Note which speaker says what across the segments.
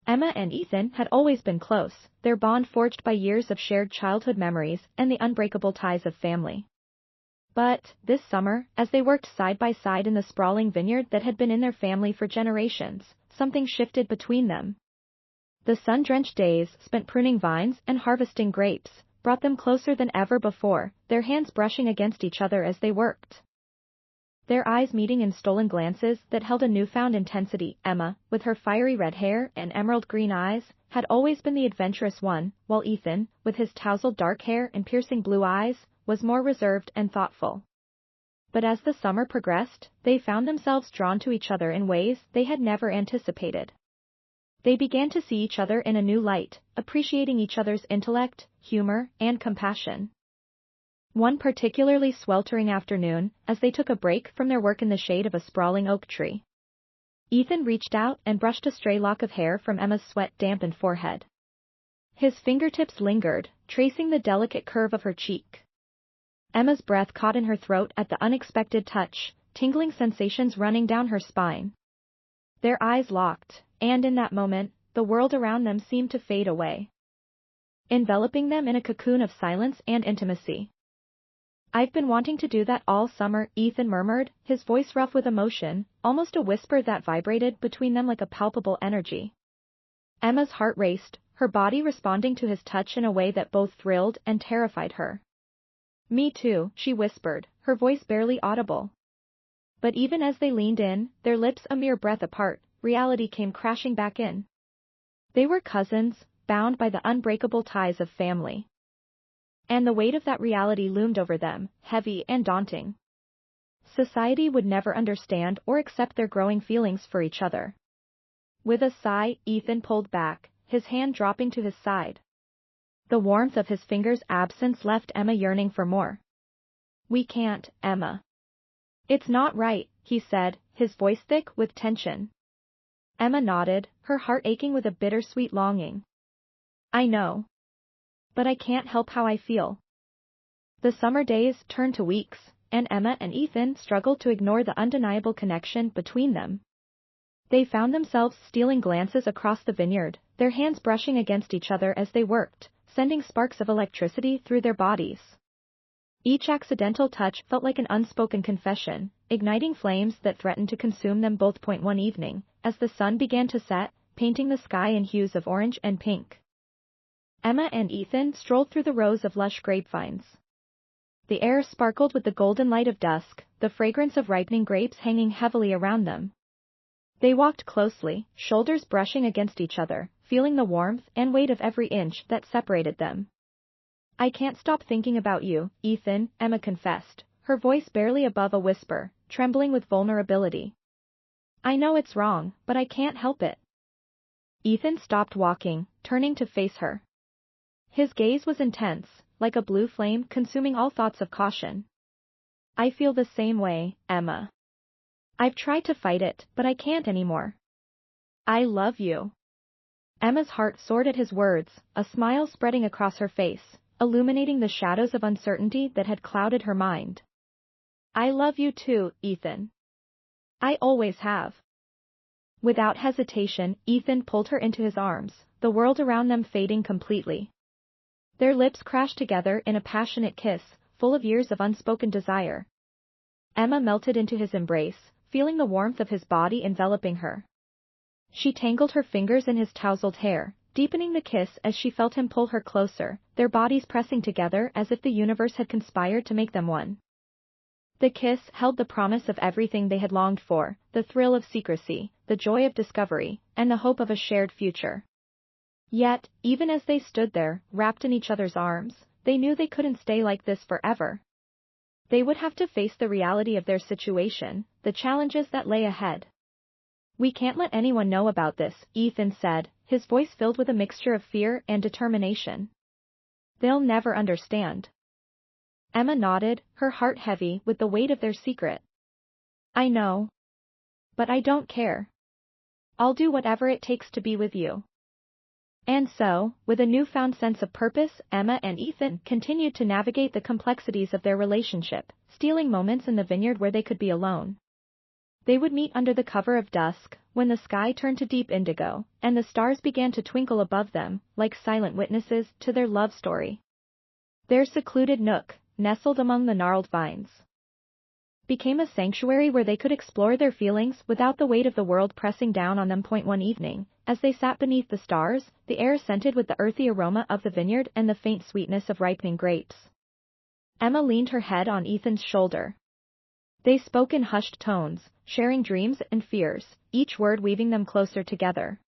Speaker 1: Emma and Ethan had always been close, their bond forged by years of shared childhood memories and the unbreakable ties of family. But, this summer, as they worked side by side in the sprawling vineyard that had been in their family for generations, something shifted between them. The sun-drenched days spent pruning vines and harvesting grapes brought them closer than ever before, their hands brushing against each other as they worked. Their eyes meeting in stolen glances that held a newfound intensity. Emma, with her fiery red hair and emerald green eyes, had always been the adventurous one, while Ethan, with his tousled dark hair and piercing blue eyes, was more reserved and thoughtful. But as the summer progressed, they found themselves drawn to each other in ways they had never anticipated. They began to see each other in a new light, appreciating each other's intellect, humor, and compassion. One particularly sweltering afternoon, as they took a break from their work in the shade of a sprawling oak tree, Ethan reached out and brushed a stray lock of hair from Emma's sweat-dampened forehead. His fingertips lingered, tracing the delicate curve of her cheek. Emma's breath caught in her throat at the unexpected touch, tingling sensations running down her spine. Their eyes locked, and in that moment, the world around them seemed to fade away, enveloping them in a cocoon of silence and intimacy. "I've been wanting to do that all summer," Ethan murmured, his voice rough with emotion, almost a whisper that vibrated between them like a palpable energy. Emma's heart raced, her body responding to his touch in a way that both thrilled and terrified her. "Me too," she whispered, her voice barely audible. But even as they leaned in, their lips a mere breath apart, reality came crashing back in. They were cousins, bound by the unbreakable ties of family. And the weight of that reality loomed over them, heavy and daunting. Society would never understand or accept their growing feelings for each other. With a sigh, Ethan pulled back, his hand dropping to his side. The warmth of his fingers' absence left Emma yearning for more. "We can't, Emma. It's not right," he said, his voice thick with tension. Emma nodded, her heart aching with a bittersweet longing. "I know. But I can't help how I feel." The summer days turned to weeks, and Emma and Ethan struggled to ignore the undeniable connection between them. They found themselves stealing glances across the vineyard, their hands brushing against each other as they worked, sending sparks of electricity through their bodies. Each accidental touch felt like an unspoken confession, igniting flames that threatened to consume them both. One evening, as the sun began to set, painting the sky in hues of orange and pink, Emma and Ethan strolled through the rows of lush grapevines. The air sparkled with the golden light of dusk, the fragrance of ripening grapes hanging heavily around them. They walked closely, shoulders brushing against each other, feeling the warmth and weight of every inch that separated them. "I can't stop thinking about you, Ethan," Emma confessed, her voice barely above a whisper, trembling with vulnerability. "I know it's wrong, but I can't help it." Ethan stopped walking, turning to face her. His gaze was intense, like a blue flame consuming all thoughts of caution. "I feel the same way, Emma. I've tried to fight it, but I can't anymore. I love you." Emma's heart soared at his words, a smile spreading across her face, illuminating the shadows of uncertainty that had clouded her mind. "I love you too, Ethan. I always have." Without hesitation, Ethan pulled her into his arms, the world around them fading completely. Their lips crashed together in a passionate kiss, full of years of unspoken desire. Emma melted into his embrace, feeling the warmth of his body enveloping her. She tangled her fingers in his tousled hair, deepening the kiss as she felt him pull her closer, their bodies pressing together as if the universe had conspired to make them one. The kiss held the promise of everything they had longed for, the thrill of secrecy, the joy of discovery, and the hope of a shared future. Yet, even as they stood there, wrapped in each other's arms, they knew they couldn't stay like this forever. They would have to face the reality of their situation, the challenges that lay ahead. "We can't let anyone know about this," Ethan said, his voice filled with a mixture of fear and determination. "They'll never understand." Emma nodded, her heart heavy with the weight of their secret. "I know. But I don't care. I'll do whatever it takes to be with you." And so, with a newfound sense of purpose, Emma and Ethan continued to navigate the complexities of their relationship, stealing moments in the vineyard where they could be alone. They would meet under the cover of dusk, when the sky turned to deep indigo, and the stars began to twinkle above them, like silent witnesses to their love story. Their secluded nook, nestled among the gnarled vines, became a sanctuary where they could explore their feelings without the weight of the world pressing down on them. One evening, as they sat beneath the stars, the air scented with the earthy aroma of the vineyard and the faint sweetness of ripening grapes. Emma leaned her head on Ethan's shoulder. They spoke in hushed tones, sharing dreams and fears, each word weaving them closer together.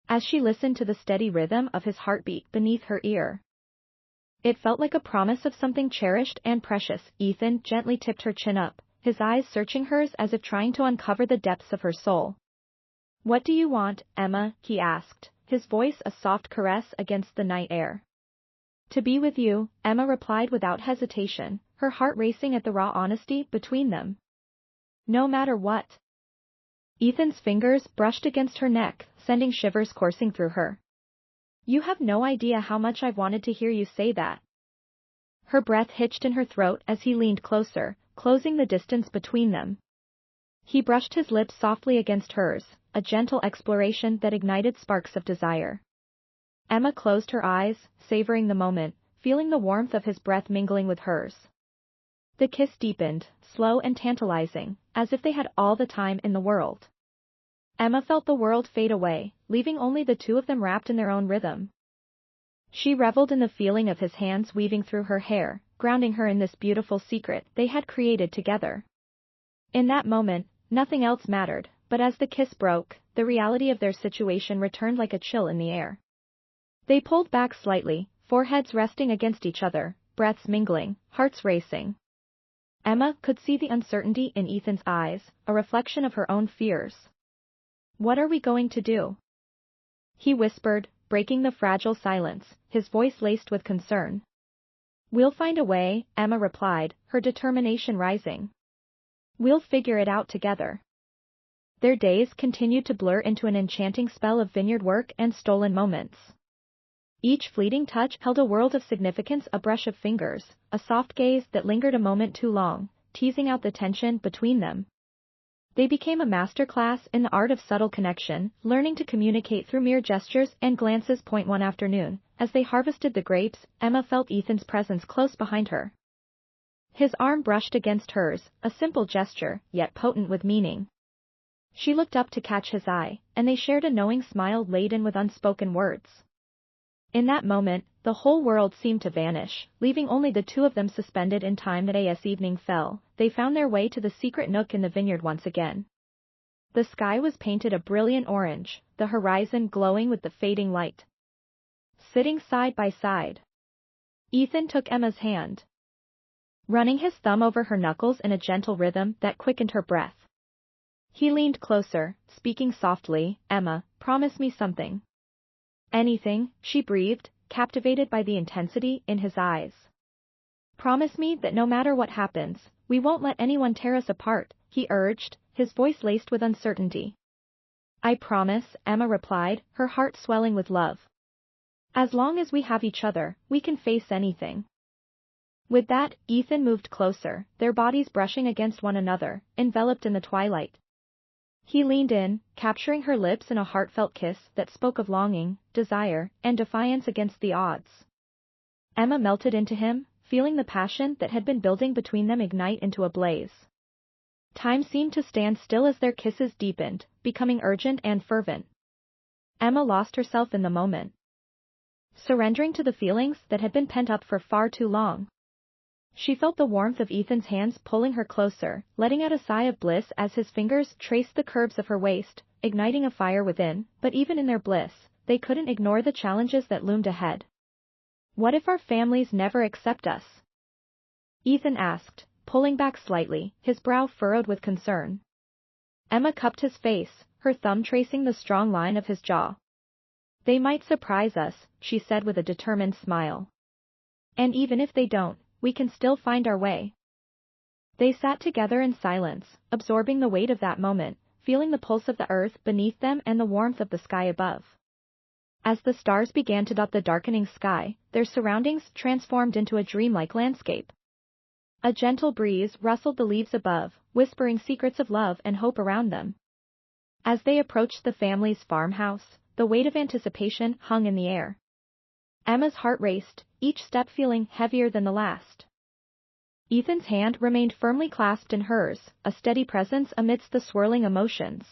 Speaker 1: As she listened to the steady rhythm of his heartbeat beneath her ear, it felt like a promise of something cherished and precious. Ethan gently tipped her chin up, his eyes searching hers as if trying to uncover the depths of her soul. "What do you want, Emma?" he asked, his voice a soft caress against the night air. "To be with you," Emma replied without hesitation, her heart racing at the raw honesty between them. "No matter what." Ethan's fingers brushed against her neck, sending shivers coursing through her. "You have no idea how much I've wanted to hear you say that." Her breath hitched in her throat as he leaned closer, closing the distance between them. He brushed his lips softly against hers, a gentle exploration that ignited sparks of desire. Emma closed her eyes, savoring the moment, feeling the warmth of his breath mingling with hers. The kiss deepened, slow and tantalizing, as if they had all the time in the world. Emma felt the world fade away, leaving only the two of them wrapped in their own rhythm. She reveled in the feeling of his hands weaving through her hair, grounding her in this beautiful secret they had created together. In that moment, nothing else mattered, but as the kiss broke, the reality of their situation returned like a chill in the air. They pulled back slightly, foreheads resting against each other, breaths mingling, hearts racing. Emma could see the uncertainty in Ethan's eyes, a reflection of her own fears. "What are we going to do?" he whispered, breaking the fragile silence, his voice laced with concern. "We'll find a way," Emma replied, her determination rising. "We'll figure it out together." Their days continued to blur into an enchanting spell of vineyard work and stolen moments. Each fleeting touch held a world of significance, a brush of fingers, a soft gaze that lingered a moment too long, teasing out the tension between them. They became a masterclass in the art of subtle connection, learning to communicate through mere gestures and glances. One afternoon, as they harvested the grapes, Emma felt Ethan's presence close behind her. His arm brushed against hers, a simple gesture, yet potent with meaning. She looked up to catch his eye, and they shared a knowing smile laden with unspoken words. In that moment, the whole world seemed to vanish, leaving only the two of them suspended in time. As evening fell, they found their way to the secret nook in the vineyard once again. The sky was painted a brilliant orange, the horizon glowing with the fading light. Sitting side by side, Ethan took Emma's hand, running his thumb over her knuckles in a gentle rhythm that quickened her breath. He leaned closer, speaking softly. "Emma, promise me something." "Anything," she breathed, captivated by the intensity in his eyes. "Promise me that no matter what happens, we won't let anyone tear us apart," he urged, his voice laced with uncertainty. "I promise," Emma replied, her heart swelling with love. "As long as we have each other, we can face anything." With that, Ethan moved closer, their bodies brushing against one another, enveloped in the twilight. He leaned in, capturing her lips in a heartfelt kiss that spoke of longing, desire, and defiance against the odds. Emma melted into him, feeling the passion that had been building between them ignite into a blaze. Time seemed to stand still as their kisses deepened, becoming urgent and fervent. Emma lost herself in the moment, surrendering to the feelings that had been pent up for far too long. She felt the warmth of Ethan's hands pulling her closer, letting out a sigh of bliss as his fingers traced the curves of her waist, igniting a fire within. But even in their bliss, they couldn't ignore the challenges that loomed ahead. "What if our families never accept us?" Ethan asked, pulling back slightly, his brow furrowed with concern. Emma cupped his face, her thumb tracing the strong line of his jaw. "They might surprise us," she said with a determined smile. "And even if they don't, we can still find our way." They sat together in silence, absorbing the weight of that moment, feeling the pulse of the earth beneath them and the warmth of the sky above. As the stars began to dot the darkening sky, their surroundings transformed into a dreamlike landscape. A gentle breeze rustled the leaves above, whispering secrets of love and hope around them. As they approached the family's farmhouse, the weight of anticipation hung in the air. Emma's heart raced, each step feeling heavier than the last. Ethan's hand remained firmly clasped in hers, a steady presence amidst the swirling emotions.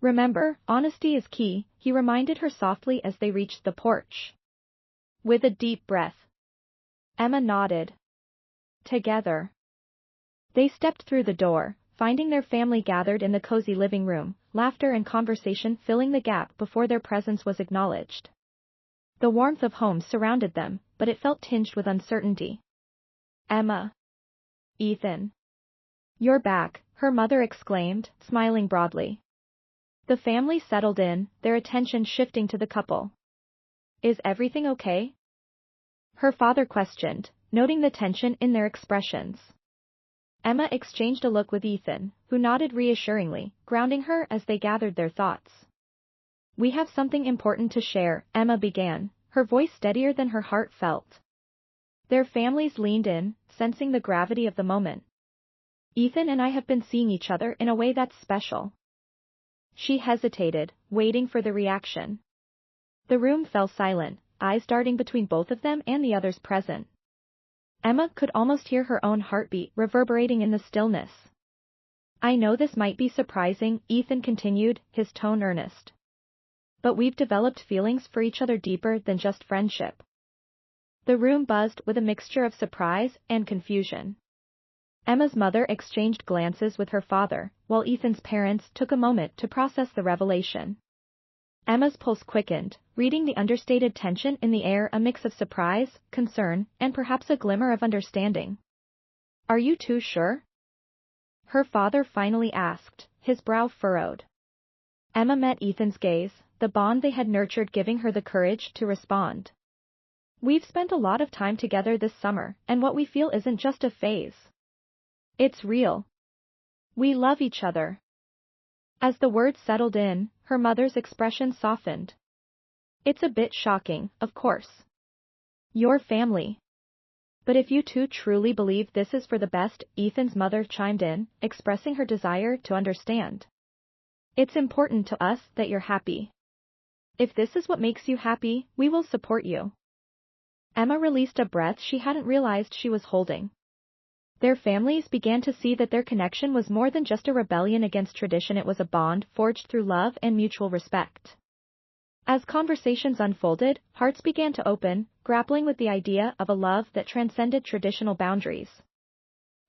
Speaker 1: "Remember, honesty is key," he reminded her softly as they reached the porch. With a deep breath, Emma nodded. Together, they stepped through the door, finding their family gathered in the cozy living room, laughter and conversation filling the gap before their presence was acknowledged. The warmth of home surrounded them, but it felt tinged with uncertainty. "Emma. Ethan. You're back," her mother exclaimed, smiling broadly. The family settled in, their attention shifting to the couple. "Is everything okay?" her father questioned, noting the tension in their expressions. Emma exchanged a look with Ethan, who nodded reassuringly, grounding her as they gathered their thoughts. "We have something important to share," Emma began, her voice steadier than her heart felt. Their families leaned in, sensing the gravity of the moment. "Ethan and I have been seeing each other in a way that's special." She hesitated, waiting for the reaction. The room fell silent, eyes darting between both of them and the others present. Emma could almost hear her own heartbeat reverberating in the stillness. "I know this might be surprising," Ethan continued, his tone earnest. "But we've developed feelings for each other deeper than just friendship." The room buzzed with a mixture of surprise and confusion. Emma's mother exchanged glances with her father, while Ethan's parents took a moment to process the revelation. Emma's pulse quickened, reading the understated tension in the air, a mix of surprise, concern, and perhaps a glimmer of understanding. "Are you two sure?" her father finally asked, his brow furrowed. Emma met Ethan's gaze, the bond they had nurtured giving her the courage to respond. "We've spent a lot of time together this summer, and what we feel isn't just a phase. It's real. We love each other." As the words settled in, her mother's expression softened. "It's a bit shocking, of course. Your family. But if you two truly believe this is for the best," Ethan's mother chimed in, expressing her desire to understand. "It's important to us that you're happy. If this is what makes you happy, we will support you." Emma released a breath she hadn't realized she was holding. Their families began to see that their connection was more than just a rebellion against tradition, it was a bond forged through love and mutual respect. As conversations unfolded, hearts began to open, grappling with the idea of a love that transcended traditional boundaries.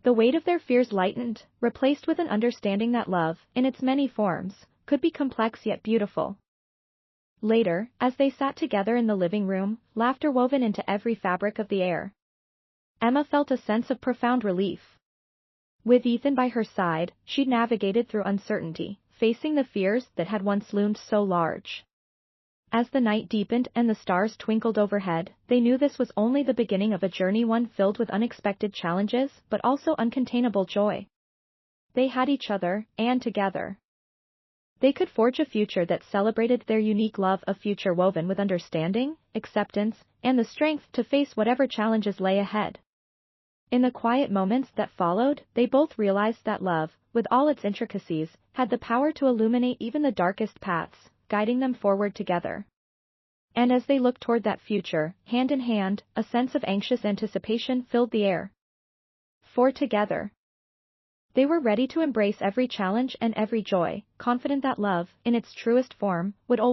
Speaker 1: The weight of their fears lightened, replaced with an understanding that love, in its many forms, could be complex yet beautiful. Later, as they sat together in the living room, laughter woven into every fabric of the air. Emma felt a sense of profound relief. With Ethan by her side, she'd navigated through uncertainty, facing the fears that had once loomed so large. As the night deepened and the stars twinkled overhead, they knew this was only the beginning of a journey, one filled with unexpected challenges but also uncontainable joy. They had each other, and together they could forge a future that celebrated their unique love, a future woven with understanding, acceptance, and the strength to face whatever challenges lay ahead. In the quiet moments that followed, they both realized that love, with all its intricacies, had the power to illuminate even the darkest paths, guiding them forward together. And as they looked toward that future, hand in hand, a sense of anxious anticipation filled the air. For together, they were ready to embrace every challenge and every joy, confident that love, in its truest form, would always